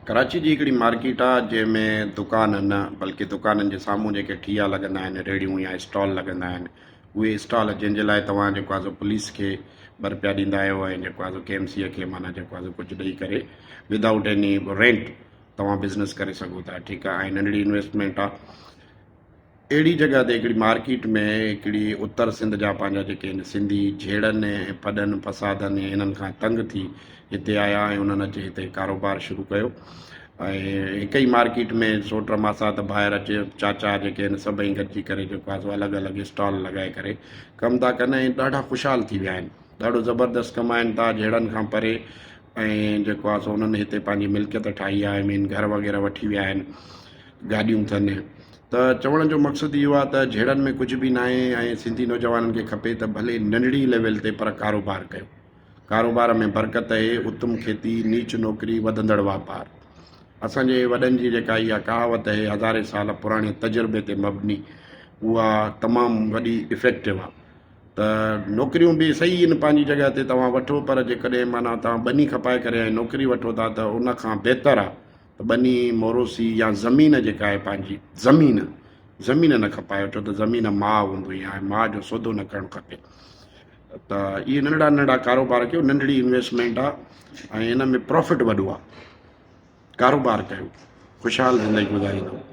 कराची जी हिकिड़ी मार्केट आहे जंहिंमें दुकान न बल्कि दुकाननि जे साम्हूं जेके ठिया लॻंदा आहिनि रेड़ियूं या स्टॉल लॻंदा आहिनि उहे स्टॉल जंहिंजे लाइ तव्हां जेको आहे सो पुलिस खे बरपिया ॾींदा आहियो ऐं जेको आहे सो KMC खे माना जेको आहे सो कुझु ॾेई करे विदाउट एनी रेंट तव्हां बिज़नेस करे सघो था। ठीकु आहे। ऐं नंढड़ी इन्वेस्टमेंट आहे। अहिड़ी जॻह ते हिकिड़ी मार्केट में हिकिड़ी उत्तर सिंध जा पंहिंजा जेके आहिनि सिंधी झेड़नि ऐं फॾनि फसादनि ऐं इन्हनि खां तंग थी हिते आया ऐं उन्हनि अची हिते कारोबार शुरू कयो। ऐं हिक ई मार्केट में सोट मासा त ॿाहिरि अचे चाचा जेके आहिनि सभई गॾिजी करे जेको आहे सो अलॻि अलॻि स्टॉल लॻाए करे कमु था कनि ऐं ॾाढा ख़ुशहाल थी विया आहिनि। ॾाढो ज़बरदस्त कमाइनि था झेड़नि खां परे। ऐं जेको आहे सो उन्हनि हिते पंहिंजी मिल्कियत ठाही आहे। मीन घर वग़ैरह वठी विया आहिनि, गाॾियूं अथनि। त चवण जो मक़सदु इहो आहे त झेड़नि में कुझु बि न आहे ऐं सिंधी नौजवाननि खे खपे त भले नंढड़ी लेवल ते पर कारोबार कयो। कारोबार में बरकत आहे। उत्तम खेती, नीच नौकिरी, वधंदड़ वापार। असांजे वॾनि जी जेका इहा कहावत आहे हज़ारे साल पुराणे तजुर्बे ते मबनी, उहा तमामु वॾी इफेक्टिव आहे। त नौकिरियूं बि सही आहिनि पंहिंजी जॻह ते तव्हां वठो, पर जेकॾहिं माना तव्हां ॿनी खपाए करे ऐं नौकिरी वठो था त उन खां बहितरु आहे त ॿनी मोरोसी या ज़मीन जेका आहे पंहिंजी ज़मीन न खपाए वठो। त ज़मीन माउ हूंदी आहे, माउ जो सौदो न करणु खपे। त इहे नंढड़ा नंढड़ा कारोबार कयो, नंढड़ी इन्वेस्टमेंट आहे ऐं इन में प्रॉफिट वॾो आहे। कारोबार कयो, ख़ुशहाल ज़िंदगी गुज़ारींदो।